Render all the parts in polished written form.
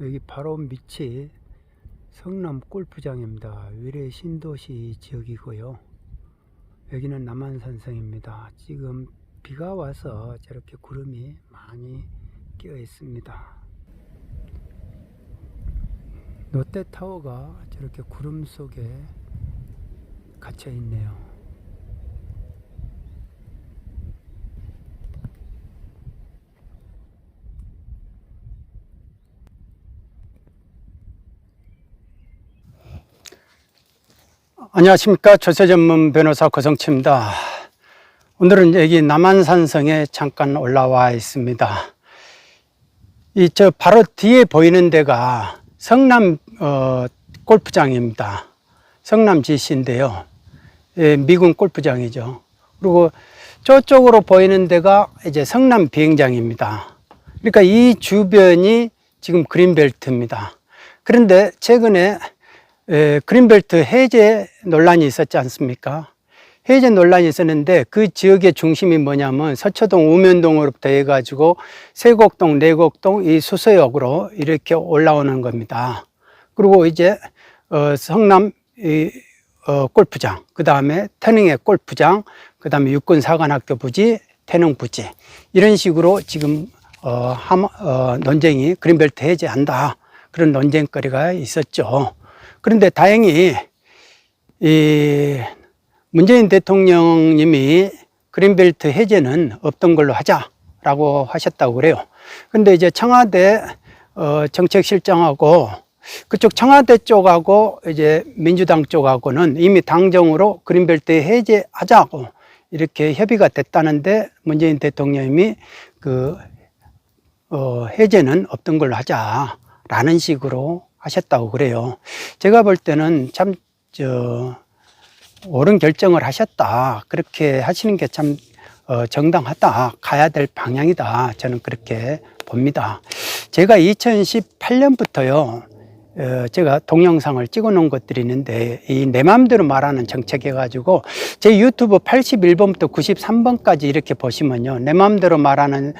여기 바로 밑이 성남 골프장입니다. 위례 신도시 지역이고요. 여기는 남한산성입니다. 지금 비가 와서 저렇게 구름이 많이 끼어 있습니다. 롯데타워가 저렇게 구름 속에 갇혀 있네요. 안녕하십니까. 조세 전문 변호사 고성치입니다. 오늘은 여기 남한산성에 잠깐 올라와 있습니다. 저 바로 뒤에 보이는 데가 성남 골프장입니다. 성남 GC인데요. 예, 미군 골프장이죠. 그리고 저쪽으로 보이는 데가 이제 성남 비행장입니다. 그러니까 이 주변이 지금 그린벨트입니다. 그런데 최근에 그린벨트 해제 논란이 있었지 않습니까? 해제 논란이 있었는데 그 지역의 중심이 뭐냐면 서초동 우면동으로부터 해가지고 세곡동, 내곡동 이 수서역으로 이렇게 올라오는 겁니다. 그리고 이제 성남 골프장, 그 다음에 태능의 골프장, 그 다음에 육군사관학교 부지, 태능 부지 이런 식으로 지금 논쟁이 그린벨트 해제한다 그런 논쟁거리가 있었죠. 그런데 다행히 문재인 대통령님이 그린벨트 해제는 없던 걸로 하자라고 하셨다고 그래요. 근데 이제 청와대 정책실장하고 그쪽 청와대 쪽하고 이제 민주당 쪽하고는 이미 당정으로 그린벨트 해제하자고 이렇게 협의가 됐다는데 문재인 대통령님이 해제는 없던 걸로 하자라는 식으로 하셨다고 그래요. 제가 볼 때는 참 옳은 결정을 하셨다. 그렇게 하시는 게 참 정당하다. 가야 될 방향이다. 저는 그렇게 봅니다. 제가 2018년부터요. 제가 동영상을 찍어 놓은 것들이 있는데 이 내 맘대로 말하는 정책 해가지고 제 유튜브 81번부터 93번까지 이렇게 보시면요. 내 맘대로 말하는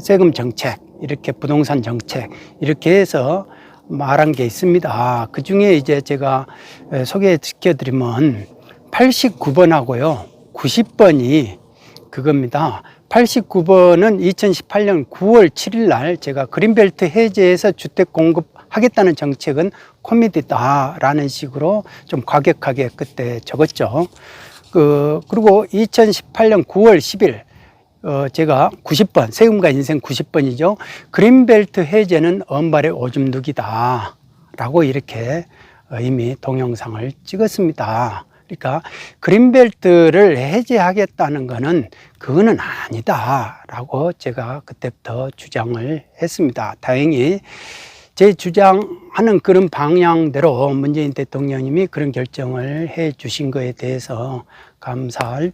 세금 정책, 이렇게 부동산 정책 이렇게 해서 말한 게 있습니다. 그 중에 이제 제가 소개시켜 드리면 89번하고요 90번이 그겁니다. 89번은 2018년 9월 7일 날 제가 그린벨트 해제해서 주택 공급하겠다는 정책은 코미디다 라는 식으로 좀 과격하게 그때 적었죠. 그리고 2018년 9월 10일 제가 90번, 세금과 인생 90번이죠. 그린벨트 해제는 언발의 오줌 누기다 라고 이렇게 이미 동영상을 찍었습니다. 그러니까 그린벨트를 해제하겠다는 거는 그거는 아니다 라고 제가 그때부터 주장을 했습니다. 다행히 제 주장하는 그런 방향대로 문재인 대통령님이 그런 결정을 해 주신 거에 대해서 감사할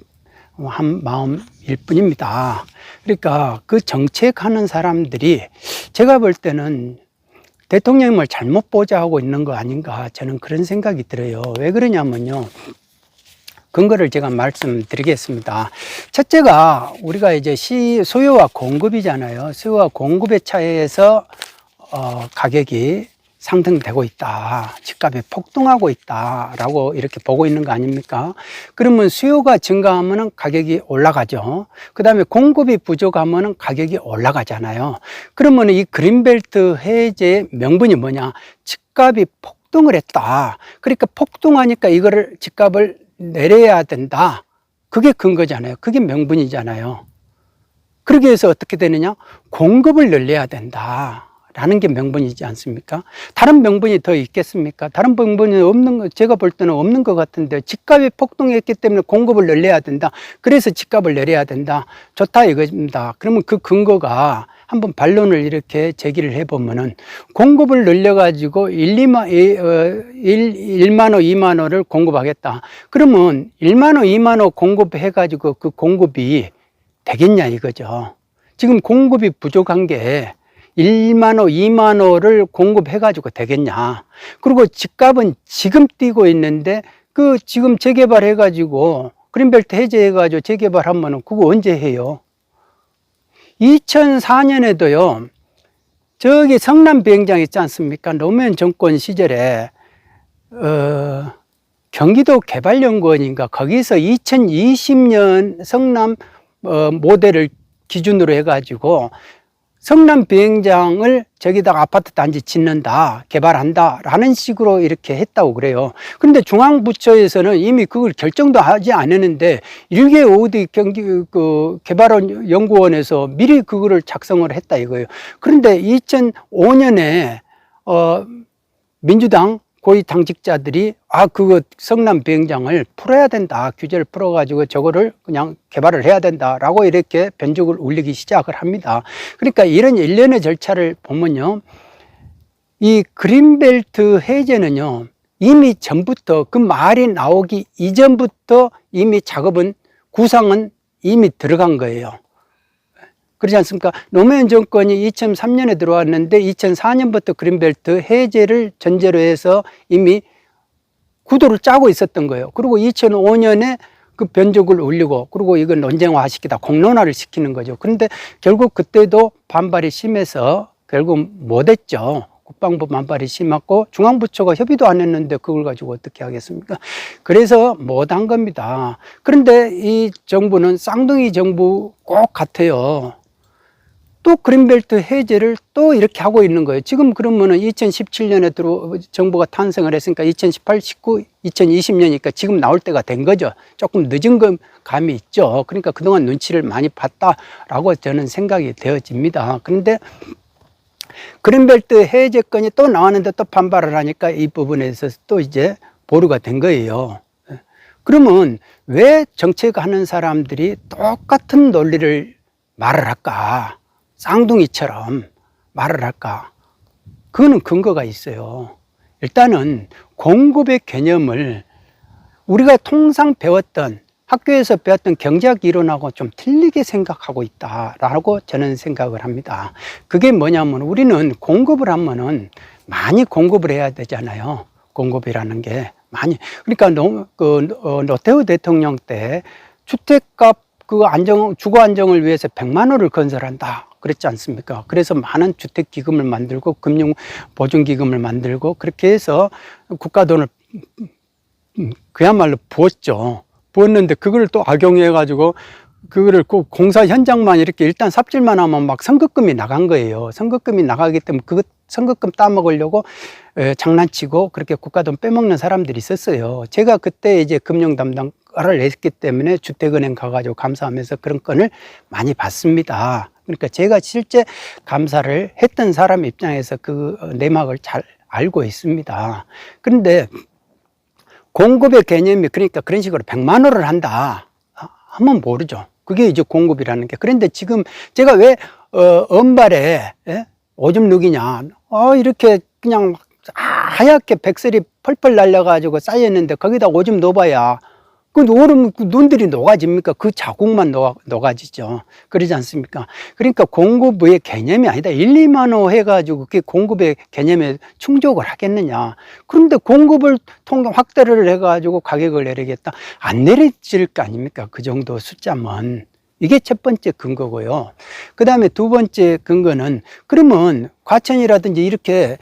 한 마음일 뿐입니다. 그러니까 그 정책하는 사람들이 제가 볼 때는 대통령님을 잘못 보좌하고 있는 거 아닌가 저는 그런 생각이 들어요. 왜 그러냐면요. 근거를 제가 말씀드리겠습니다. 첫째가 우리가 이제 수요와 공급이잖아요. 수요와 공급의 차이에서 가격이 상승되고 있다. 집값이 폭등하고 있다라고 이렇게 보고 있는 거 아닙니까? 그러면 수요가 증가하면 가격이 올라가죠. 그 다음에 공급이 부족하면 가격이 올라가잖아요. 그러면 이 그린벨트 해제의 명분이 뭐냐? 집값이 폭등을 했다. 그러니까 폭등하니까 이거를 집값을 내려야 된다. 그게 근거잖아요. 그게 명분이잖아요. 그러기 위해서 어떻게 되느냐? 공급을 늘려야 된다. 라는 게 명분이지 않습니까? 다른 명분이 더 있겠습니까? 다른 명분이 없는 거, 제가 볼 때는 없는 것 같은데, 집값이 폭등했기 때문에 공급을 늘려야 된다. 그래서 집값을 내려야 된다. 좋다 이겁니다. 그러면 그 근거가 한번 반론을 이렇게 제기를 해보면은 공급을 늘려가지고 1만 원, 2만 원을 공급하겠다. 그러면 1만 원, 2만 원 공급해가지고 그 공급이 되겠냐 이거죠. 지금 공급이 부족한 게 1만 원, 2만 원을 공급해가지고 되겠냐. 그리고 집값은 지금 뛰고 있는데 그 지금 재개발해가지고 그린벨트 해제해가지고 재개발하면은 그거 언제 해요? 2004년에도요, 저기 성남 비행장 있지 않습니까? 노무현 정권 시절에 경기도 개발연구원인가 거기서 2020년 성남 모델을 기준으로 해가지고 성남 비행장을 저기다가 아파트 단지 짓는다, 개발한다 라는 식으로 이렇게 했다고 그래요. 그런데 중앙부처에서는 이미 그걸 결정도 하지 않았는데 1개 5대 경기 개발연구원에서 미리 그거를 작성을 했다 이거예요. 그런데 2005년에 민주당 고위 당직자들이 그거 성남 비행장을 풀어야 된다, 규제를 풀어가지고 저거를 그냥 개발을 해야 된다라고 이렇게 변죽을 울리기 시작을 합니다. 그러니까 이런 일련의 절차를 보면요, 이 그린벨트 해제는요 이미 전부터 그 말이 나오기 이전부터 이미 작업은 구상은 이미 들어간 거예요. 그렇지 않습니까? 노무현 정권이 2003년에 들어왔는데 2004년부터 그린벨트 해제를 전제로 해서 이미 구도를 짜고 있었던 거예요. 그리고 2005년에 그 변죽을 올리고 그리고 이걸 논쟁화시키다 공론화를 시키는 거죠. 그런데 결국 그때도 반발이 심해서 결국 못했죠. 국방부 반발이 심했고 중앙부처가 협의도 안 했는데 그걸 가지고 어떻게 하겠습니까? 그래서 못한 겁니다. 그런데 이 정부는 쌍둥이 정부 꼭 같아요. 또 그린벨트 해제를 또 이렇게 하고 있는 거예요. 지금 그러면은 2017년에 정부가 탄생을 했으니까 2018, 19, 2020년이니까 지금 나올 때가 된 거죠. 조금 늦은 감이 있죠. 그러니까 그동안 눈치를 많이 봤다라고 저는 생각이 되어집니다. 그런데 그린벨트 해제건이 또 나왔는데 또 반발을 하니까 이 부분에서 또 이제 보류가 된 거예요. 그러면 왜 정책하는 사람들이 똑같은 논리를 말을 할까? 쌍둥이처럼 말을 할까? 그거는 근거가 있어요. 일단은 공급의 개념을 우리가 통상 배웠던 학교에서 배웠던 경제학 이론하고 좀 틀리게 생각하고 있다라고 저는 생각을 합니다. 그게 뭐냐면 우리는 공급을 하면은 많이 공급을 해야 되잖아요. 공급이라는 게 많이. 그러니까 노태우 대통령 때 주택값 주거 안정을 위해서 100만 호를 건설한다. 그랬지 않습니까? 그래서 많은 주택기금을 만들고 금융보증기금을 만들고 그렇게 해서 국가 돈을 그야말로 부었죠. 부었는데 그걸 또 악용해가지고 그거를 꼭 공사 현장만 이렇게 일단 삽질만 하면 막 선급금이 나간 거예요. 선급금이 나가기 때문에 그 선급금 따먹으려고 장난치고 그렇게 국가 돈 빼먹는 사람들이 있었어요. 제가 그때 이제 금융 담당을 했기 때문에 주택은행 가가지고 감사하면서 그런 건을 많이 봤습니다. 그러니까 제가 실제 감사를 했던 사람 입장에서 그 내막을 잘 알고 있습니다. 그런데 공급의 개념이 그러니까 그런 식으로 100만 호를 한다 하면 모르죠. 그게 이제 공급이라는 게. 그런데 지금 제가 왜 은발에 오줌 누기냐 이렇게 그냥 하얗게 백설이 펄펄 날려가지고 쌓였는데 거기다 오줌 넣어봐야 그 눈들이 녹아집니까? 그 자국만 녹아지죠. 그러지 않습니까? 그러니까 공급의 개념이 아니다. 1, 2만 호 해가지고 그게 공급의 개념에 충족을 하겠느냐. 그런데 공급을 확대를 해가지고 가격을 내리겠다. 안 내려질 거 아닙니까? 그 정도 숫자면. 이게 첫 번째 근거고요. 그 다음에 두 번째 근거는 그러면 과천이라든지 이렇게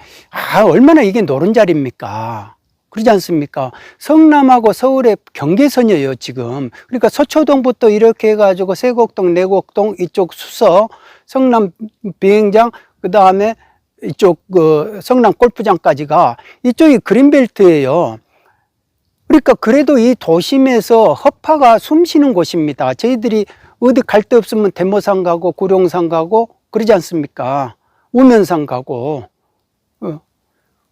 얼마나 이게 노른자리입니까? 그러지 않습니까? 성남하고 서울의 경계선이에요, 지금. 그러니까 서초동부터 이렇게 해가지고 세곡동, 내곡동, 이쪽 수서, 성남 비행장, 그 다음에 이쪽 성남 골프장까지가 이쪽이 그린벨트예요. 그러니까 그래도 이 도심에서 허파가 숨 쉬는 곳입니다. 저희들이 어디 갈 데 없으면 대모산 가고 구룡산 가고 그러지 않습니까? 우면산 가고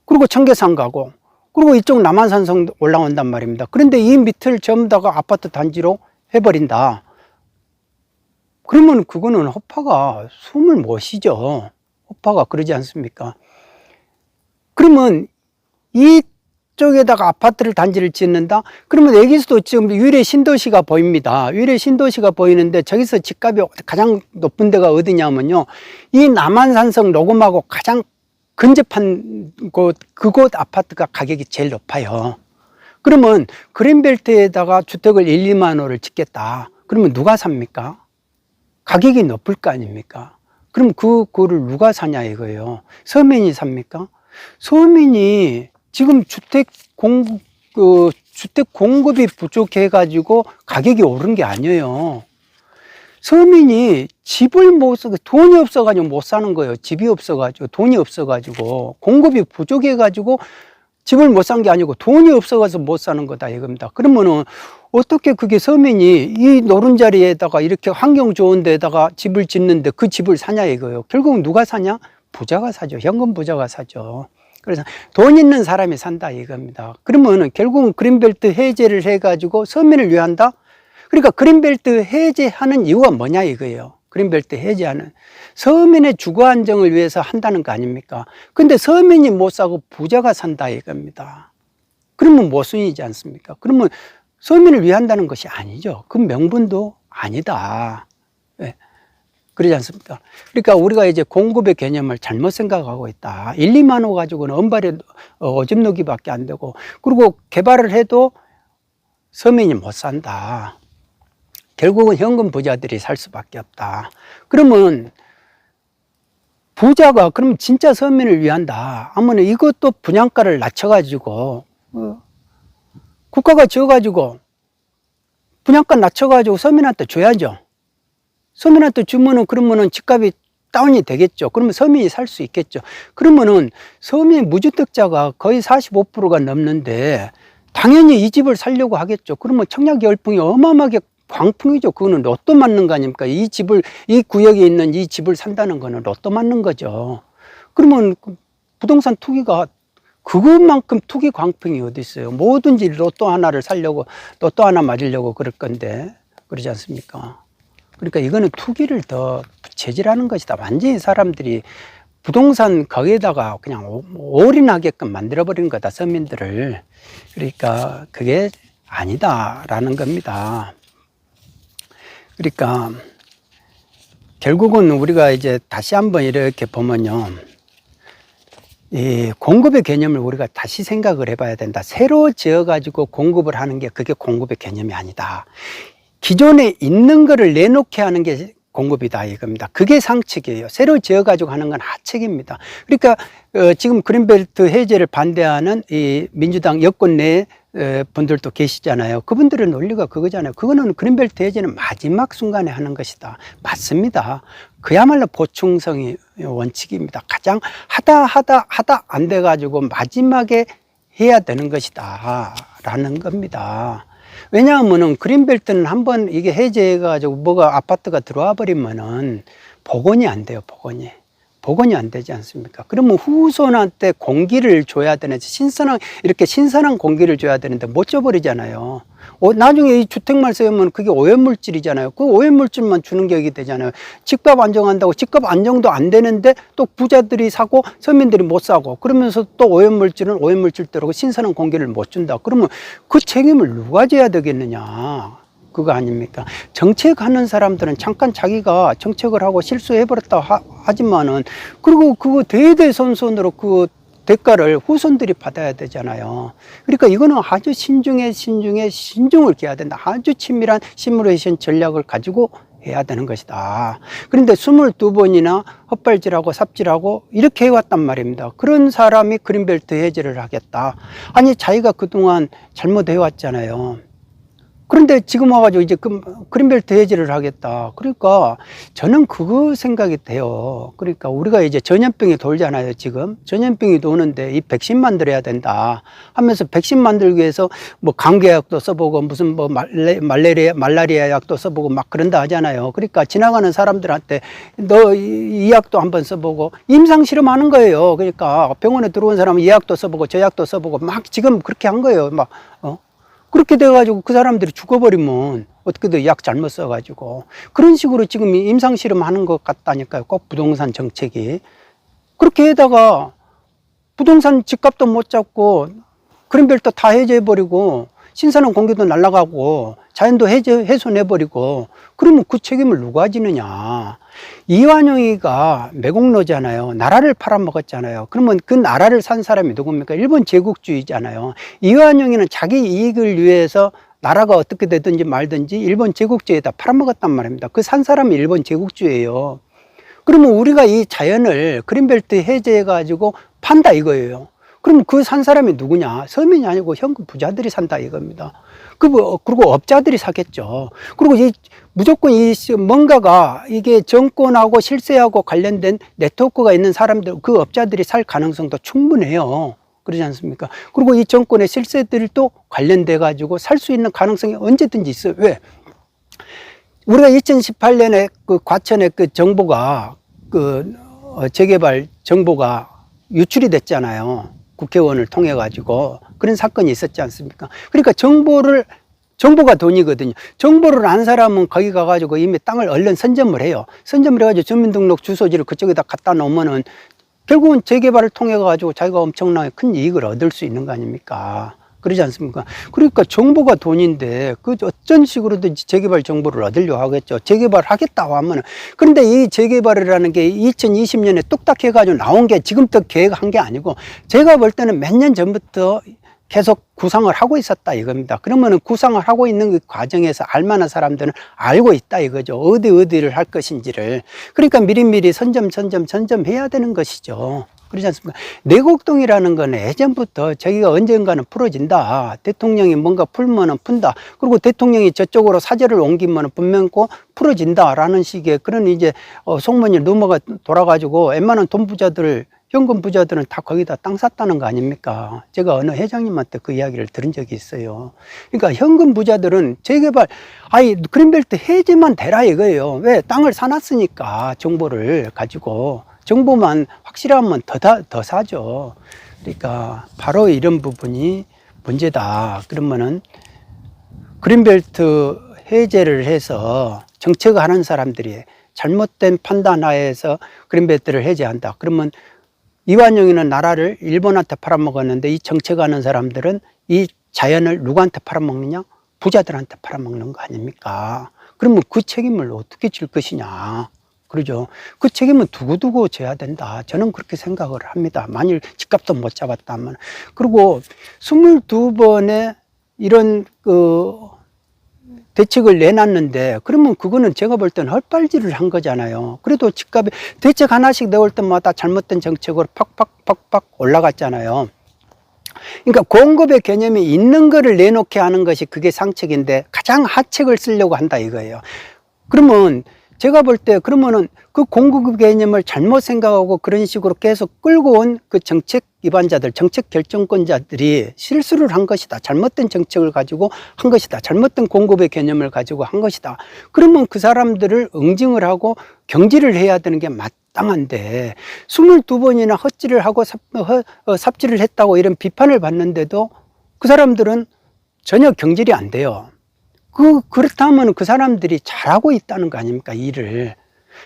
그리고 청계산 가고 그리고 이쪽 남한산성 올라온단 말입니다. 그런데 이 밑을 전부 다가 아파트 단지로 해버린다. 그러면 그거는 허파가 숨을 못 쉬죠. 허파가 그러지 않습니까? 그러면 이쪽에다가 아파트를 단지를 짓는다? 그러면 여기서도 지금 위례 신도시가 보입니다. 위례 신도시가 보이는데 저기서 집값이 가장 높은 데가 어디냐면요. 이 남한산성 녹음하고 가장 근접한 그곳 아파트가 가격이 제일 높아요. 그러면 그린벨트에다가 주택을 1, 2만 호를 짓겠다. 그러면 누가 삽니까? 가격이 높을 거 아닙니까? 그럼 그거를 누가 사냐 이거예요. 서민이 삽니까? 서민이 지금 주택 공급이 부족해가지고 가격이 오른 게 아니에요. 서민이 집을 못 사, 돈이 없어가지고 못 사는 거예요. 집이 없어가지고, 돈이 없어가지고, 공급이 부족해가지고 집을 못 산 게 아니고 돈이 없어가지고 못 사는 거다 이겁니다. 그러면은 어떻게 그게 서민이 이 노른자리에다가 이렇게 환경 좋은 데다가 집을 짓는데 그 집을 사냐 이거예요. 결국은 누가 사냐? 부자가 사죠. 현금 부자가 사죠. 그래서 돈 있는 사람이 산다 이겁니다. 그러면은 결국은 그린벨트 해제를 해가지고 서민을 위한다? 그러니까 그린벨트 해제하는 이유가 뭐냐 이거예요. 그린벨트 해제하는 서민의 주거 안정을 위해서 한다는 거 아닙니까? 근데 서민이 못 사고 부자가 산다 이겁니다. 그러면 모순이지 않습니까? 그러면 서민을 위한다는 것이 아니죠. 그 명분도 아니다. 네. 그러지 않습니까? 그러니까 우리가 이제 공급의 개념을 잘못 생각하고 있다. 1, 2만 호 가지고는 언발에 오줌 누기밖에 안 되고, 그리고 개발을 해도 서민이 못 산다. 결국은 현금 부자들이 살 수밖에 없다. 그러면 부자가 그러면 진짜 서민을 위한다 하면 이것도 분양가를 낮춰가지고 국가가 지어가지고 분양가 낮춰가지고 서민한테 줘야죠. 서민한테 주면은 그러면은 집값이 다운이 되겠죠. 그러면 서민이 살 수 있겠죠. 그러면은 서민 무주택자가 거의 45%가 넘는데 당연히 이 집을 살려고 하겠죠. 그러면 청약 열풍이 어마어마하게 광풍이죠. 그거는 로또 맞는 거 아닙니까? 이 구역에 있는 이 집을 산다는 거는 로또 맞는 거죠. 그러면 부동산 투기가 그것만큼 투기 광풍이 어디 있어요? 뭐든지 로또 하나를 살려고, 로또 하나 맞으려고 그럴 건데, 그러지 않습니까? 그러니까 이거는 투기를 더 재질하는 것이다. 완전히 사람들이 부동산 거기에다가 그냥 올인하게끔 만들어버리는 거다, 서민들을. 그러니까 그게 아니다라는 겁니다. 그러니까 결국은 우리가 이제 다시 한번 이렇게 보면요, 이 공급의 개념을 우리가 다시 생각을 해봐야 된다. 새로 지어가지고 공급을 하는 게 그게 공급의 개념이 아니다. 기존에 있는 거를 내놓게 하는 게 공급이다 이겁니다. 그게 상책이에요. 새로 지어가지고 하는 건 하책입니다. 그러니까 지금 그린벨트 해제를 반대하는 이 민주당 여권 내 분들도 계시잖아요. 그분들의 논리가 그거잖아요. 그거는 그린벨트 해제는 마지막 순간에 하는 것이다. 맞습니다. 그야말로 보충성이 원칙입니다. 가장 하다 안 돼가지고 마지막에 해야 되는 것이다 라는 겁니다. 왜냐하면은 그린벨트는 한번 이게 해제해가지고 뭐가 아파트가 들어와 버리면은 복원이 안 돼요. 복원이 안 되지 않습니까? 그러면 후손한테 공기를 줘야 되는데, 이렇게 신선한 공기를 줘야 되는데 못 줘버리잖아요. 나중에 이 주택만 세우면 그게 오염물질이잖아요. 그 오염물질만 주는 격이 되잖아요. 집값 안정한다고 집값 안정도 안 되는데 또 부자들이 사고 서민들이 못 사고, 그러면서 또 오염물질은 오염물질대로 신선한 공기를 못 준다. 그러면 그 책임을 누가 져야 되겠느냐. 그거 아닙니까? 정책하는 사람들은 잠깐 자기가 정책을 하고 실수해버렸다 하지만은, 그리고 그거 대대손손으로 그 대가를 후손들이 받아야 되잖아요. 그러니까 이거는 아주 신중을 기해야 된다. 아주 친밀한 시뮬레이션 전략을 가지고 해야 되는 것이다. 그런데 22번이나 헛발질하고 삽질하고 이렇게 해왔단 말입니다. 그런 사람이 그린벨트 해제를 하겠다. 아니, 자기가 그동안 잘못해왔잖아요. 그런데 지금 와가지고 이제 그린벨트 해제를 하겠다. 그러니까 저는 그거 생각이 돼요. 그러니까 우리가 이제 전염병이 돌잖아요. 지금 전염병이 도는데 이 백신 만들어야 된다 하면서, 백신 만들기 위해서 뭐 감기약도 써보고 무슨 뭐 말라리아 약도 써보고 막 그런다 하잖아요. 그러니까 지나가는 사람들한테 너 이 약도 한번 써보고 임상실험 하는 거예요. 그러니까 병원에 들어온 사람은 이 약도 써보고 저 약도 써보고 막 지금 그렇게 한 거예요. 막 그렇게 돼가지고 그 사람들이 죽어버리면 어떻게든 약 잘못 써가지고 그런 식으로 지금 임상실험 하는 것 같다니까요. 꼭 부동산 정책이. 그렇게 해다가 부동산 집값도 못 잡고 그린벨트 다 해제해버리고 신선한 공기도 날아가고 자연도 훼손해버리고, 그러면 그 책임을 누가 지느냐. 이완용이가 매국노잖아요. 나라를 팔아먹었잖아요. 그러면 그 나라를 산 사람이 누굽니까? 일본 제국주의잖아요. 이완용이는 자기 이익을 위해서 나라가 어떻게 되든지 말든지 일본 제국주의에다 팔아먹었단 말입니다. 그 산 사람이 일본 제국주의예요. 그러면 우리가 이 자연을 그린벨트 해제해가지고 판다 이거예요. 그럼 그 산 사람이 누구냐? 서민이 아니고 현금 부자들이 산다 이겁니다. 그리고 업자들이 사겠죠. 그리고 무조건 뭔가가 이게 정권하고 실세하고 관련된 네트워크가 있는 사람들, 그 업자들이 살 가능성도 충분해요. 그러지 않습니까? 그리고 이 정권의 실세들도 관련돼 가지고 살 수 있는 가능성이 언제든지 있어요. 왜? 우리가 2018년에 그 과천의 그 정보가 재개발 정보가 유출이 됐잖아요. 국회의원을 통해 가지고 그런 사건이 있었지 않습니까? 그러니까 정보가 돈이거든요. 정보를 안 사람은 거기 가가지고 이미 땅을 얼른 선점을 해요. 선점을 해가지고 주민등록 주소지를 그쪽에다 갖다 놓으면은 결국은 재개발을 통해 가지고 자기가 엄청나게 큰 이익을 얻을 수 있는 거 아닙니까? 그러지 않습니까? 그러니까 정보가 돈인데 그 어떤 식으로든 재개발 정보를 얻으려고 하겠죠. 재개발을 하겠다고 하면. 그런데 이 재개발이라는 게 2020년에 뚝딱 해가지고 나온 게 지금부터 계획한 게 아니고, 제가 볼 때는 몇 년 전부터 계속 구상을 하고 있었다 이겁니다. 그러면은 구상을 하고 있는 그 과정에서 알만한 사람들은 알고 있다 이거죠. 어디를 할 것인지를. 그러니까 미리미리 선점해야 되는 것이죠. 그렇지 않습니까? 내곡동이라는 건 예전부터 저기가 언젠가는 풀어진다. 대통령이 뭔가 풀면은 푼다. 그리고 대통령이 저쪽으로 사절을 옮기면은 분명 꼭 풀어진다라는 식의 그런 이제 속문이 루머가 돌아가지고 웬만한 돈 부자들, 현금 부자들은 다 거기다 땅 샀다는 거 아닙니까? 제가 어느 회장님한테 그 이야기를 들은 적이 있어요. 그러니까 현금 부자들은 재개발, 그린벨트 해제만 되라 이거예요. 왜? 땅을 사놨으니까 정보를 가지고. 정보만 확실하면 더 사죠. 그러니까 바로 이런 부분이 문제다. 그러면은 그린벨트 해제를 해서 정책하는 사람들이 잘못된 판단하에서 그린벨트를 해제한다. 그러면 이완용이는 나라를 일본한테 팔아먹었는데 이 정책하는 사람들은 이 자연을 누구한테 팔아먹느냐? 부자들한테 팔아먹는 거 아닙니까? 그러면 그 책임을 어떻게 질 것이냐? 그러죠. 그 책임은 두고두고 져야 된다. 저는 그렇게 생각을 합니다. 만일 집값도 못 잡았다면. 그리고 22번의 이런 대책을 내놨는데, 그러면 그거는 제가 볼 때는 헛발질을 한 거잖아요. 그래도 집값이 대책 하나씩 내올 때마다 잘못된 정책으로 팍팍 올라갔잖아요. 그러니까 공급의 개념이 있는 거를 내놓게 하는 것이 그게 상책인데 가장 하책을 쓰려고 한다 이거예요. 그러면 제가 볼 때 그러면은 그 공급 개념을 잘못 생각하고 그런 식으로 계속 끌고 온 그 정책 위반자들, 정책 결정권자들이 실수를 한 것이다. 잘못된 정책을 가지고 한 것이다. 잘못된 공급의 개념을 가지고 한 것이다. 그러면 그 사람들을 응징을 하고 경질을 해야 되는 게 마땅한데 22번이나 헛질을 하고 삽질을 했다고 이런 비판을 받는데도 그 사람들은 전혀 경질이 안 돼요. 그렇다면 그 사람들이 잘하고 있다는 거 아닙니까, 일을.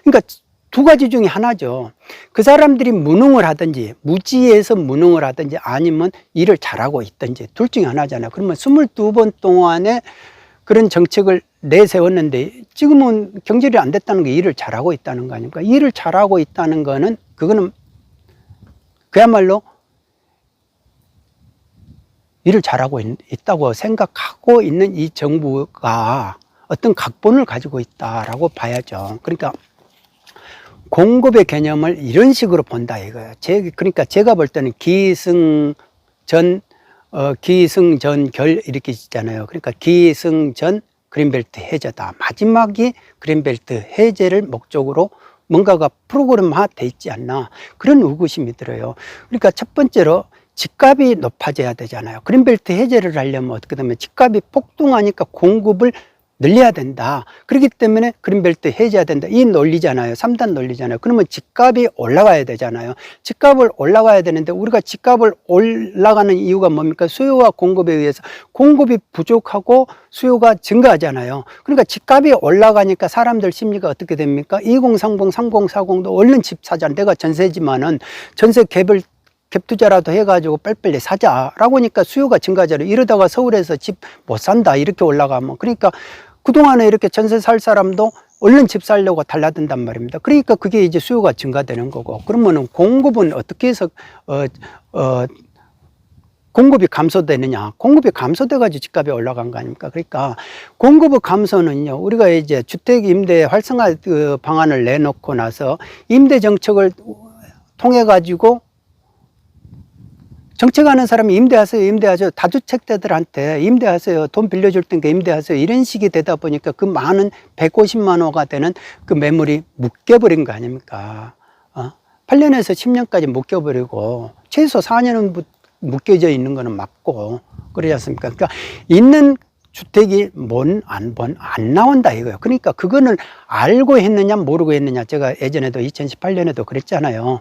그러니까 두 가지 중에 하나죠. 그 사람들이 무능을 하든지, 무지에서 무능을 하든지, 아니면 일을 잘하고 있든지, 둘 중에 하나잖아요. 그러면 22번 동안에 그런 정책을 내세웠는데, 지금은 경질이 안 됐다는 게 일을 잘하고 있다는 거 아닙니까? 일을 잘하고 있다는 거는, 그거는 그야말로 일을 잘하고 있다고 생각하고 있는 이 정부가 어떤 각본을 가지고 있다라고 봐야죠. 그러니까 공급의 개념을 이런 식으로 본다 이거예요. 그러니까 제가 볼 때는 기승전 결 이렇게 있잖아요. 그러니까 기승전 그린벨트 해제다. 마지막이 그린벨트 해제를 목적으로 뭔가가 프로그램화 돼 있지 않나, 그런 의구심이 들어요. 그러니까 첫 번째로 집값이 높아져야 되잖아요. 그린벨트 해제를 하려면 어떻게 되면 집값이 폭등하니까 공급을 늘려야 된다. 그렇기 때문에 그린벨트 해제해야 된다. 이 논리잖아요. 3단 논리잖아요. 그러면 집값이 올라가야 되잖아요. 집값을 올라가야 되는데 우리가 집값을 올라가는 이유가 뭡니까? 수요와 공급에 의해서 공급이 부족하고 수요가 증가하잖아요. 그러니까 집값이 올라가니까 사람들 심리가 어떻게 됩니까? 2030, 3040도 얼른 집 사자. 내가 전세지만은 전세 갭 투자라도 해가지고 빨리빨리 사자라고 하니까 수요가 증가하잖아요. 이러다가 서울에서 집 못 산다 이렇게 올라가면, 그러니까 그동안에 이렇게 전세 살 사람도 얼른 집 살려고 달라든단 말입니다. 그러니까 그게 이제 수요가 증가되는 거고, 그러면은 공급은 어떻게 해서 공급이 감소되느냐? 공급이 감소돼가지고 집값이 올라간 거 아닙니까? 그러니까 공급의 감소는요, 우리가 이제 주택 임대 활성화 그 방안을 내놓고 나서 임대 정책을 통해 가지고 정책하는 사람이 임대하세요, 임대하세요. 다주택자들한테 임대하세요. 돈 빌려줄 테니까 임대하세요. 이런 식이 되다 보니까 그 많은 150만 호가 되는 그 매물이 묶여버린 거 아닙니까? 8년에서 10년까지 묶여버리고 최소 4년은 묶여져 있는 거는 맞고 그러지 않습니까? 그러니까 있는 주택이 안 나온다 이거예요. 그러니까 그거는 알고 했느냐 모르고 했느냐. 제가 예전에도 2018년에도 그랬잖아요.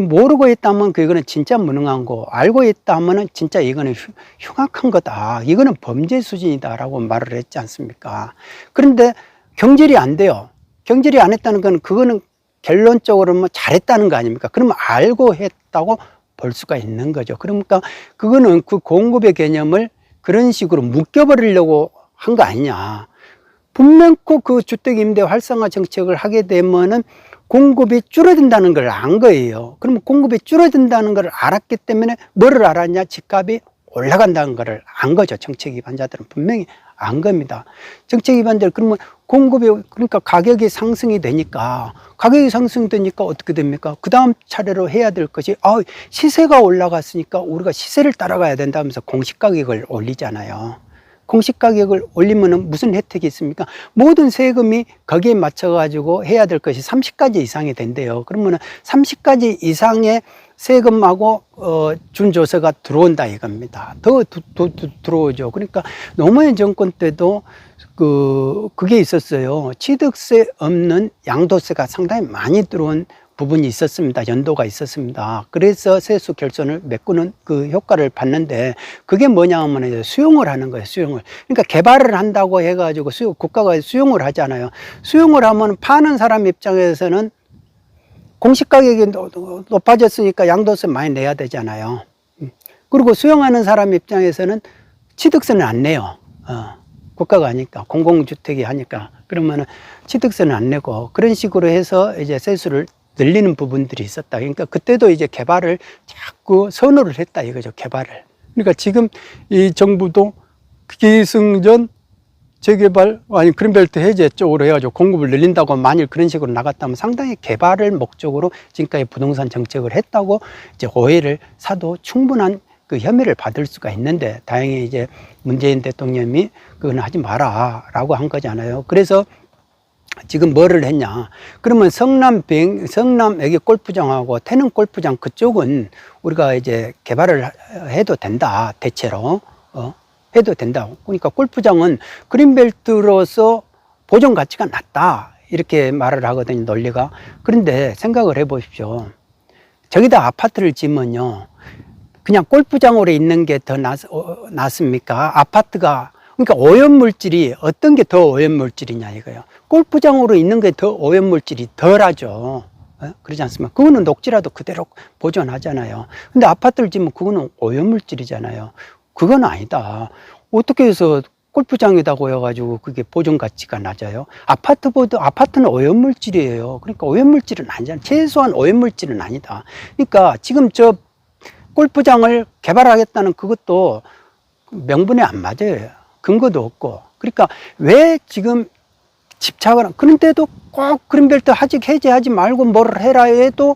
모르고 했다면 그거는 진짜 무능한 거, 알고 했다면 진짜 이거는 흉악한 거다. 이거는 범죄 수준이다라고 말을 했지 않습니까? 그런데 경질이 안 돼요. 경질이 안 했다는 건 그거는 결론적으로 뭐 잘했다는 거 아닙니까? 그러면 알고 했다고 볼 수가 있는 거죠. 그러니까 그거는 그 공급의 개념을 그런 식으로 묶여버리려고 한 거 아니냐. 분명코 그 주택임대 활성화 정책을 하게 되면은 공급이 줄어든다는 걸 안 거예요. 그러면 공급이 줄어든다는 걸 알았기 때문에 뭐를 알았냐? 집값이 올라간다는 걸 안 거죠. 정책 위반자들은 분명히 안 겁니다. 정책 위반자들 그러면 공급이 그러니까 가격이 상승이 되니까 어떻게 됩니까? 그 다음 차례로 해야 될 것이 시세가 올라갔으니까 우리가 시세를 따라가야 된다면서 공시가격을 올리잖아요. 공시가격을 올리면 무슨 혜택이 있습니까? 모든 세금이 거기에 맞춰가지고 해야 될 것이 30가지 이상이 된대요. 그러면 30가지 이상의 세금하고 준조세가 들어온다 이겁니다. 더 들어오죠. 그러니까 노무현 정권 때도 그게 있었어요. 취득세 없는 양도세가 상당히 많이 들어온 부분이 있었습니다. 연도가 있었습니다. 그래서 세수 결손을 메꾸는 그 효과를 봤는데 그게 뭐냐 하면 수용을 하는 거예요. 수용을. 그러니까 개발을 한다고 해가지고 국가가 수용을 하잖아요. 수용을 하면 파는 사람 입장에서는 공시가격이 높아졌으니까 양도세 많이 내야 되잖아요. 그리고 수용하는 사람 입장에서는 취득세는 안 내요. 국가가 하니까, 공공주택이 하니까. 그러면은 취득세는 안 내고 그런 식으로 해서 이제 세수를 늘리는 부분들이 있었다. 그러니까 그때도 이제 개발을 자꾸 선호를 했다 이거죠. 개발을. 그러니까 지금 이 정부도 기승전 재개발 그린벨트 해제 쪽으로 해가지고 공급을 늘린다고 만일 그런 식으로 나갔다면 상당히 개발을 목적으로 지금까지 부동산 정책을 했다고 이제 오해를 사도 충분한 그 혐의를 받을 수가 있는데 다행히 이제 문재인 대통령이 그건 하지 마라라고 한 거잖아요. 그래서 지금 뭐를 했냐? 그러면 성남 여기 골프장하고 태릉 골프장 그쪽은 우리가 이제 개발을 해도 된다. 대체로 해도 된다. 그러니까 골프장은 그린벨트로서 보존 가치가 낮다. 이렇게 말을 하거든요. 논리가. 그런데 생각을 해보십시오. 저기다 아파트를 지면요. 그냥 골프장으로 있는 게 더 낫습니까? 아파트가 그러니까 오염물질이 어떤 게 더 오염물질이냐 이거예요. 골프장으로 있는 게 더 오염물질이 덜하죠. 그러지 않습니까? 그거는 녹지라도 그대로 보존하잖아요. 근데 아파트를 지으면 그거는 오염물질이잖아요. 그건 아니다. 어떻게 해서 골프장에다가 해가지고 그게 보존 가치가 낮아요? 아파트는 오염물질이에요. 그러니까 오염물질은 아니잖아요. 최소한 오염물질은 아니다. 그러니까 지금 저 골프장을 개발하겠다는 그것도 명분에 안 맞아요. 근거도 없고. 그러니까 왜 지금 집착을 그런데도 꼭 그린벨트 해제하지 말고 뭐를 해라 해도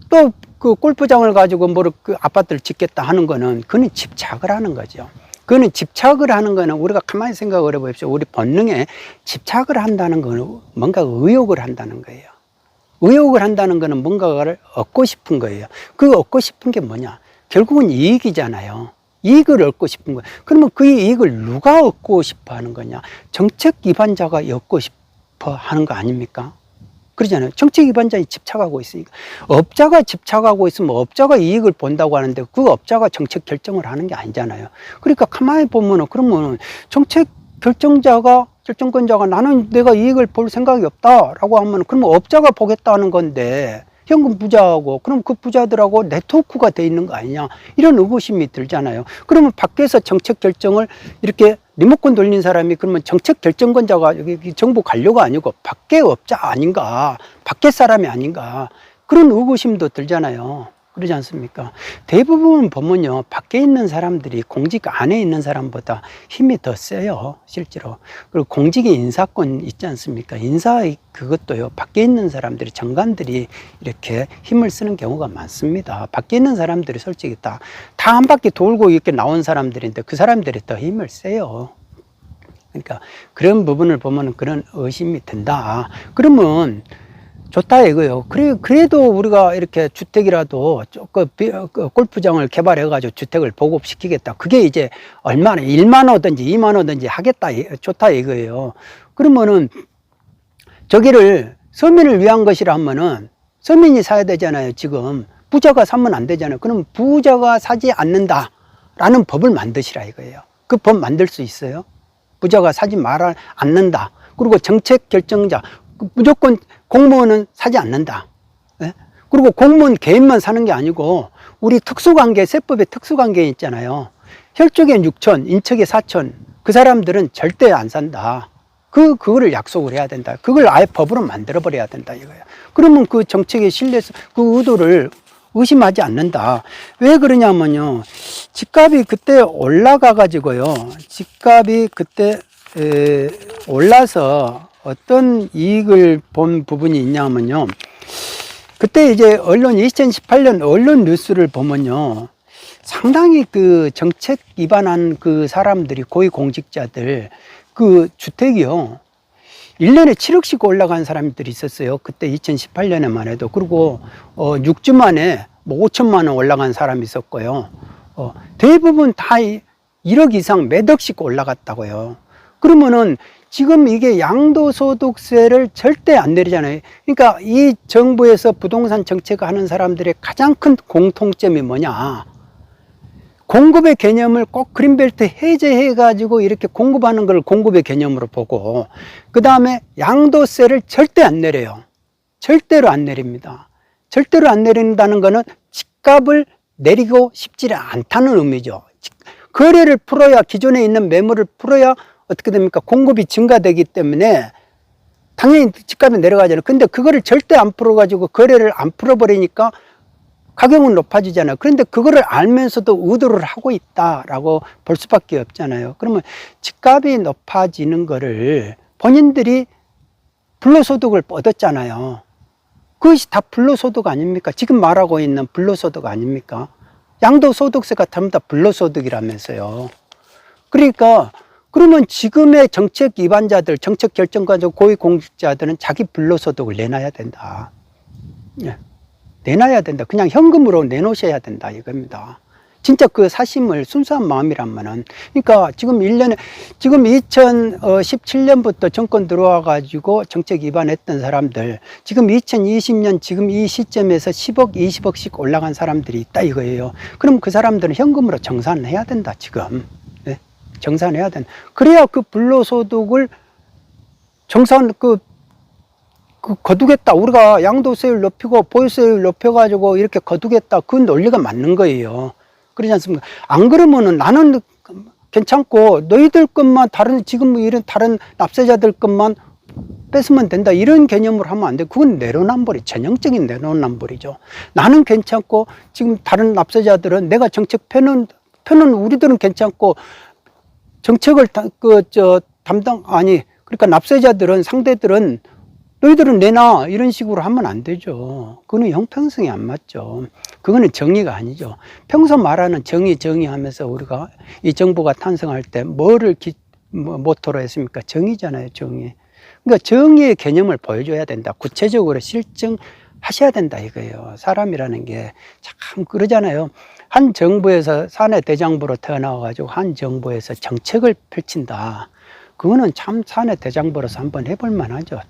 또 그 골프장을 가지고 그 아파트를 짓겠다 하는 거는 그는 집착을 하는 거죠. 그는 집착을 하는 거는 우리가 가만히 생각을 해보십시오. 우리 본능에 집착을 한다는 거는 뭔가 의욕을 한다는 거예요. 의욕을 한다는 거는 뭔가를 얻고 싶은 거예요. 그 얻고 싶은 게 뭐냐? 결국은 이익이잖아요. 이익을 얻고 싶은 거예요. 그러면 그 이익을 누가 얻고 싶어 하는 거냐? 정책 위반자가 얻고 싶어 하는 거 아닙니까? 그러잖아요. 정책 위반자에 집착하고 있으니까. 업자가 집착하고 있으면 업자가 이익을 본다고 하는데 그 업자가 정책 결정을 하는 게 아니잖아요. 그러니까 가만히 보면은 그러면 정책 결정권자가 나는 내가 이익을 볼 생각이 없다라고 하면 그러면 업자가 보겠다는 건데 현금 부자하고 그럼 그 부자들하고 네트워크가 돼 있는 거 아니냐 이런 의구심이 들잖아요. 그러면 밖에서 정책 결정을 이렇게 리모컨 돌린 사람이 그러면 정책 결정권자가 여기 정부 관료가 아니고 밖에 업자 아닌가 밖에 사람이 아닌가 그런 의구심도 들잖아요. 그러지 않습니까? 대부분 보면요, 밖에 있는 사람들이 공직 안에 있는 사람보다 힘이 더 세요, 실제로. 그리고 공직의 인사권 있지 않습니까? 인사 그것도요, 밖에 있는 사람들이, 정관들이 이렇게 힘을 쓰는 경우가 많습니다. 밖에 있는 사람들이 솔직히 다 한 바퀴 돌고 이렇게 나온 사람들인데 그 사람들이 더 힘을 세요. 그러니까 그런 부분을 보면 그런 의심이 든다. 그러면 좋다 이거요. 그래도 우리가 이렇게 주택이라도 조금 골프장을 개발해가지고 주택을 보급시키겠다. 그게 이제 얼마나 1만 호든지 2만 호든지 하겠다. 좋다 이거예요. 그러면은 저기를 서민을 위한 것이라면은 서민이 사야 되잖아요. 지금 부자가 사면 안 되잖아요. 그럼 부자가 사지 않는다라는 법을 만드시라 이거예요. 그 법 만들 수 있어요? 부자가 사지 말아 않는다. 그리고 정책 결정자 무조건 공무원은 사지 않는다. 네? 그리고 공무원 개인만 사는 게 아니고 우리 특수관계, 세법에 특수관계 있잖아요. 혈족의 6천, 인척의 4천 그 사람들은 절대 안 산다. 그거를 약속을 해야 된다. 그걸 아예 법으로 만들어 버려야 된다 이거야. 그러면 그 정책의 신뢰성, 그 의도를 의심하지 않는다. 왜 그러냐면요. 집값이 그때 올라가 가지고요. 집값이 그때 올라서 어떤 이익을 본 부분이 있냐면요. 그때 이제 언론 2018년 언론 뉴스를 보면요. 상당히 그 정책 위반한 그 사람들이 고위공직자들 그 주택이요. 1년에 7억씩 올라간 사람들이 있었어요. 그때 2018년에만 해도. 그리고 6주 만에 뭐 5천만 원 올라간 사람이 있었고요. 대부분 다 1억 이상 몇 억씩 올라갔다고요. 그러면은 지금 이게 양도소득세를 절대 안 내리잖아요. 그러니까 이 정부에서 부동산 정책을 하는 사람들의 가장 큰 공통점이 뭐냐. 공급의 개념을 꼭 그린벨트 해제해 가지고 이렇게 공급하는 걸 공급의 개념으로 보고 그 다음에 양도세를 절대 안 내려요. 절대로 안 내립니다. 절대로 안 내린다는 거는 집값을 내리고 싶지 않다는 의미죠. 거래를 풀어야, 기존에 있는 매물을 풀어야 어떻게 됩니까? 공급이 증가되기 때문에 당연히 집값이 내려가잖아요. 근데 그거를 절대 안 풀어가지고 거래를 안 풀어버리니까 가격은 높아지잖아요. 그런데 그거를 알면서도 의도를 하고 있다라고 볼 수밖에 없잖아요. 그러면 집값이 높아지는 거를 본인들이 불로소득을 얻었잖아요. 그것이 다 불로소득 아닙니까? 지금 말하고 있는 불로소득 아닙니까? 양도소득세가 전부 다 불로소득이라면서요. 그러니까 그러면 지금의 정책 위반자들, 정책 결정가자 고위공직자들은 자기 불로소득을 내놔야 된다. 예. 내놔야 된다. 그냥 현금으로 내놓으셔야 된다 이겁니다. 진짜 그 사심을 순수한 마음이라면은. 그러니까 지금 1년에, 지금 2017년부터 정권 들어와 가지고 정책 위반했던 사람들, 지금 2020년 지금 이 시점에서 10억, 20억씩 올라간 사람들이 있다 이거예요. 그럼 그 사람들은 현금으로 정산해야 된다 지금. 네? 정산해야 된다. 그래야 그 불로소득을 거두겠다. 우리가 양도세율 높이고 보유세율 높여가지고 이렇게 거두겠다. 그 논리가 맞는 거예요. 그러지 않습니까? 안 그러면은 나는 괜찮고 너희들 것만 지금 이런 다른 납세자들 것만 뺏으면 된다. 이런 개념으로 하면 안 돼. 그건 내로남불이, 전형적인 내로남불이죠. 나는 괜찮고 지금 다른 납세자들은 내가 정책 펴는 우리들은 괜찮고 정책을 그러니까 납세자들은, 상대들은 너희들은 내놔 이런 식으로 하면 안 되죠. 그거는 형평성이 안 맞죠. 그거는 정의가 아니죠. 평소 말하는 정의 하면서 우리가 이 정부가 탄생할 때 뭐를 모토로 했습니까? 정의잖아요, 정의. 그러니까 정의의 개념을 보여줘야 된다. 구체적으로 실증하셔야 된다 이거예요. 사람이라는 게 참 그러잖아요. 한 정부에서 사내 대장부로 태어나가지고 한 정부에서 정책을 펼친다. 그거는 참 사내 대장부로서 한번 해볼 만하죠.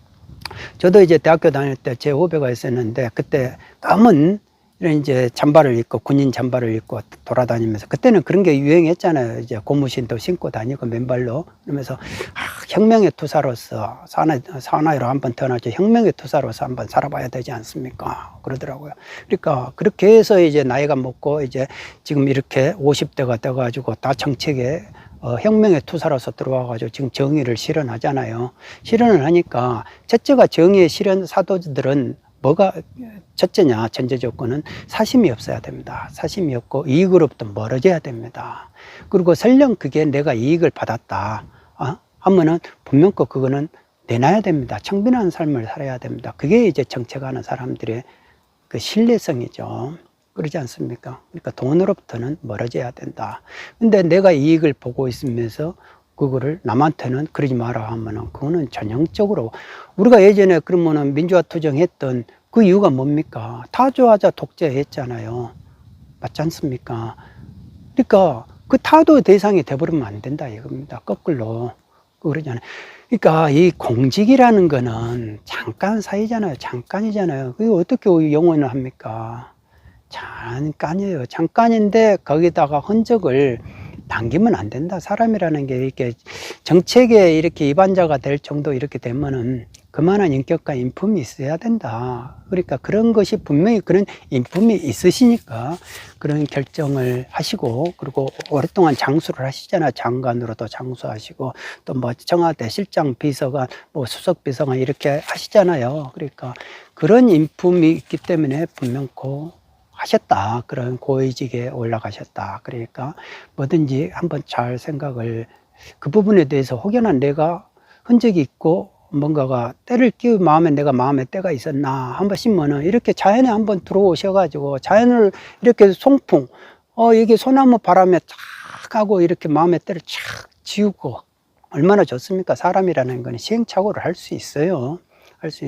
저도 이제 대학교 다닐 때 제 후배가 있었는데 그때 검은 이런 이제 잠바를 입고 군인 잠바를 입고 돌아다니면서 그때는 그런 게 유행했잖아요. 이제 고무신도 신고 다니고 맨발로 그러면서 혁명의 투사로서 사나이로 한번 태어났죠. 혁명의 투사로서 한번 살아봐야 되지 않습니까? 그러더라고요. 그러니까 그렇게 해서 이제 나이가 먹고 이제 지금 이렇게 50대가 돼가지고 다 정책에 혁명의 투사로서 들어와가지고 지금 정의를 실현하잖아요. 실현을 하니까 첫째가 정의의 실현 사도들은 뭐가 첫째냐, 전제 조건은 사심이 없어야 됩니다. 사심이 없고 이익으로부터 멀어져야 됩니다. 그리고 설령 그게 내가 이익을 받았다 하면은 분명히 그거는 내놔야 됩니다. 청빈한 삶을 살아야 됩니다. 그게 이제 정책하는 사람들의 그 신뢰성이죠. 그러지 않습니까? 그러니까 돈으로부터는 멀어져야 된다. 근데 내가 이익을 보고 있으면서 그거를 남한테는 그러지 마라 하면은 그거는 전형적으로 우리가 예전에 그러면은 민주화 투쟁했던 그 이유가 뭡니까? 타조하자 독재했잖아요. 맞지 않습니까? 그러니까 그 타도 대상이 돼버리면 안 된다 이겁니다. 거꾸로 그러잖아요. 그러니까 이 공직이라는 거는 잠깐 사이잖아요. 잠깐이잖아요. 그게 어떻게 영원을 합니까? 잠깐이에요. 잠깐인데 거기다가 흔적을 남기면 안 된다. 사람이라는 게 이렇게 정책에 이렇게 입안자가 될 정도 이렇게 되면은 그만한 인격과 인품이 있어야 된다. 그러니까 그런 것이 분명히 그런 인품이 있으시니까 그런 결정을 하시고, 그리고 오랫동안 장수를 하시잖아요. 장관으로도 장수하시고, 또 뭐 청와대 실장 비서관, 뭐 수석 비서관 이렇게 하시잖아요. 그러니까 그런 인품이 있기 때문에 분명코 하셨다. 그런 고위직에 올라가셨다. 그러니까 뭐든지 한번 잘 생각을, 그 부분에 대해서 혹여나 내가 흔적이 있고 뭔가가 때를 끼우 마음에 내가 마음에 때가 있었나 한번 싶으면은 이렇게 자연에 한번 들어오셔가지고 자연을 이렇게 송풍, 이게 소나무 바람에 탁 하고 이렇게 마음의 때를 촥 지우고 얼마나 좋습니까? 사람이라는 건 시행착오를 할 수 있어요. 할 수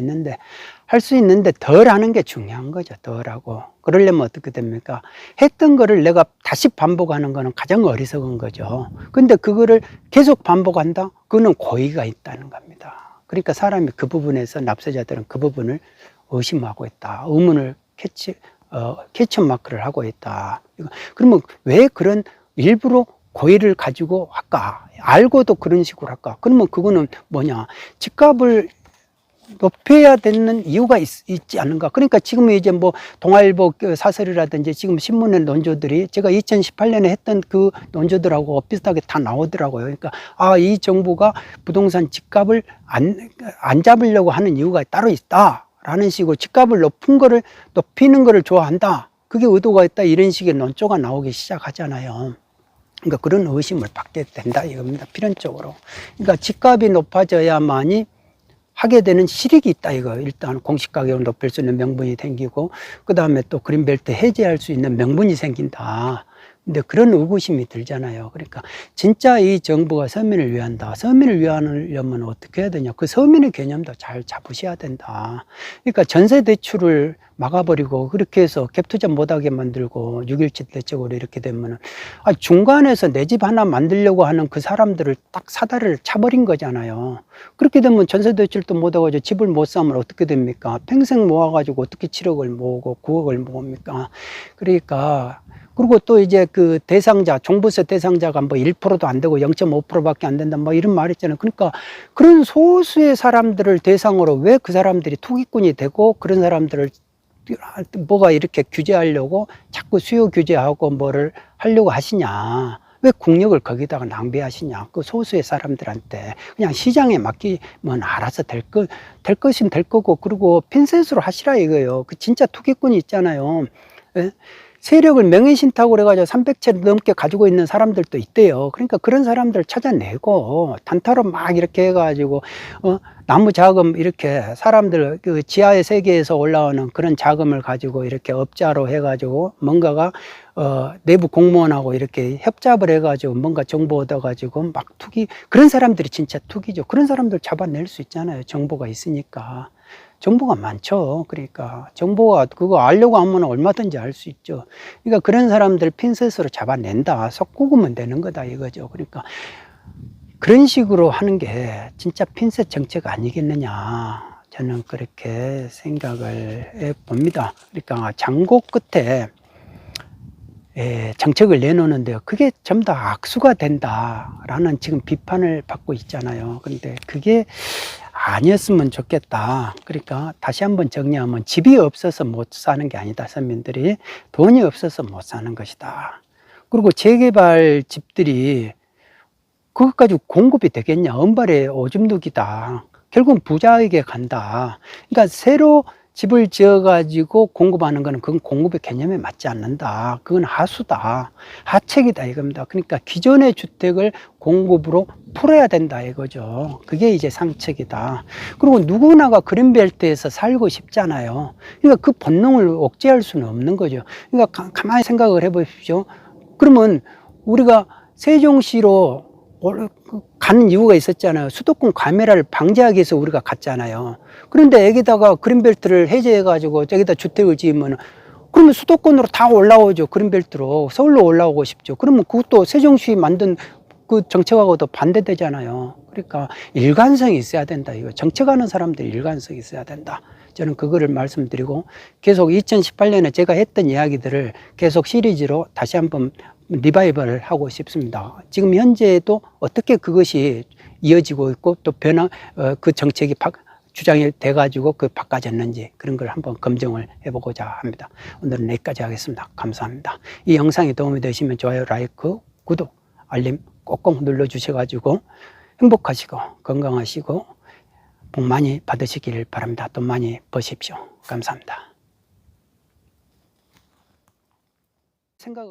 있는데 덜 하는 게 중요한 거죠. 덜 하고. 그러려면 어떻게 됩니까? 했던 거를 내가 다시 반복하는 거는 가장 어리석은 거죠. 근데 그거를 계속 반복한다? 그거는 고의가 있다는 겁니다. 그러니까 사람이 그 부분에서 납세자들은 그 부분을 의심하고 있다. 의문을 캐치 마크를 하고 있다. 그러면 왜 그런 일부러 고의를 가지고 할까? 알고도 그런 식으로 할까? 그러면 그거는 뭐냐? 집값을 높여야 되는 이유가 있지 않는가. 그러니까 지금 이제 뭐 동아일보 사설이라든지 지금 신문의 논조들이 제가 2018년에 했던 그 논조들하고 비슷하게 다 나오더라고요. 그러니까 이 정부가 부동산 집값을 안 잡으려고 하는 이유가 따로 있다라는 식으로 집값을 높이는 거를 좋아한다. 그게 의도가 있다. 이런 식의 논조가 나오기 시작하잖아요. 그러니까 그런 의심을 받게 된다 이겁니다. 필연적으로. 그러니까 집값이 높아져야만이 하게 되는 실익이 있다 이거. 일단 공시가격을 높일 수 있는 명분이 생기고, 그 다음에 또 그린벨트 해제할 수 있는 명분이 생긴다. 근데 그런 의구심이 들잖아요. 그러니까 진짜 이 정부가 서민을 위한다. 서민을 위하려면 어떻게 해야 되냐. 그 서민의 개념도 잘 잡으셔야 된다. 그러니까 전세 대출을 막아버리고 그렇게 해서 갭투자 못하게 만들고 6.17 대책으로 이렇게 되면은 중간에서 내 집 하나 만들려고 하는 그 사람들을 딱 사다리를 차버린 거잖아요. 그렇게 되면 전세 대출도 못하고 집을 못 사면 어떻게 됩니까? 평생 모아가지고 어떻게 7억을 모으고 9억을 모읍니까? 그러니까 그리고 또 이제 그 대상자, 종부세 대상자가 뭐 1%도 안 되고 0.5%밖에 안 된다, 뭐 이런 말 있잖아요. 그러니까 그런 소수의 사람들을 대상으로 왜 그 사람들이 투기꾼이 되고 그런 사람들을 뭐가 이렇게 규제하려고 자꾸 수요 규제하고 뭐를 하려고 하시냐. 왜 국력을 거기다가 낭비하시냐. 그 소수의 사람들한테 그냥 시장에 맡기면 알아서 될 것이면 될 거고, 그리고 핀셋으로 하시라 이거예요. 그 진짜 투기꾼이 있잖아요. 예? 세력을 명예신탁으로 해가지고 300채 넘게 가지고 있는 사람들도 있대요. 그러니까 그런 사람들 찾아내고 단타로 막 이렇게 해가지고 나무 자금 이렇게 사람들 그 지하의 세계에서 올라오는 그런 자금을 가지고 이렇게 업자로 해가지고 뭔가가 내부 공무원하고 이렇게 협잡을 해가지고 뭔가 정보 얻어가지고 막 투기, 그런 사람들이 진짜 투기죠. 그런 사람들 잡아낼 수 있잖아요. 정보가 있으니까. 정보가 많죠. 그러니까 정보가 그거 알려고 하면 얼마든지 알 수 있죠. 그러니까 그런 사람들 핀셋으로 잡아낸다. 섞으면 되는 거다 이거죠. 그러니까 그런 식으로 하는 게 진짜 핀셋 정책 아니겠느냐. 저는 그렇게 생각을 해 봅니다. 그러니까 장고 끝에 정책을 내놓는데요. 그게 전부 다 악수가 된다라는 지금 비판을 받고 있잖아요. 그런데 그게 아니었으면 좋겠다. 그러니까 다시 한번 정리하면 집이 없어서 못 사는 게 아니다. 서민들이 돈이 없어서 못 사는 것이다. 그리고 재개발 집들이 그것 가지고 공급이 되겠냐. 은발의 오줌 누기다. 결국은 부자에게 간다. 그러니까 새로 집을 지어가지고 공급하는 거는 그건 공급의 개념에 맞지 않는다. 그건 하수다. 하책이다 이겁니다. 그러니까 기존의 주택을 공급으로 풀어야 된다 이거죠. 그게 이제 상책이다. 그리고 누구나가 그린벨트에서 살고 싶잖아요. 그러니까 그 본능을 억제할 수는 없는 거죠. 그러니까 가만히 생각을 해보십시오. 그러면 우리가 세종시로 가는 이유가 있었잖아요. 수도권 과밀화를 방지하기 위해서 우리가 갔잖아요. 그런데 여기다가 그린벨트를 해제해가지고 저기다 주택을 지으면 그러면 수도권으로 다 올라오죠. 그린벨트로. 서울로 올라오고 싶죠. 그러면 그것도 세종시 만든 그 정책하고도 반대되잖아요. 그러니까 일관성이 있어야 된다. 이거 정책하는 사람들이 일관성이 있어야 된다. 저는 그거를 말씀드리고 계속 2018년에 제가 했던 이야기들을 계속 시리즈로 다시 한번 리바이벌을 하고 싶습니다. 지금 현재도 어떻게 그것이 이어지고 있고 또 그 정책이 주장이 돼가지고 바꿔졌는지 그런 걸 한번 검증을 해보고자 합니다. 오늘은 여기까지 하겠습니다. 감사합니다. 이 영상이 도움이 되시면 좋아요, 라이크, 구독, 알림 꼭꼭 눌러주셔가지고 행복하시고 건강하시고 복 많이 받으시길 바랍니다. 돈 많이 버십시오. 감사합니다. 생각을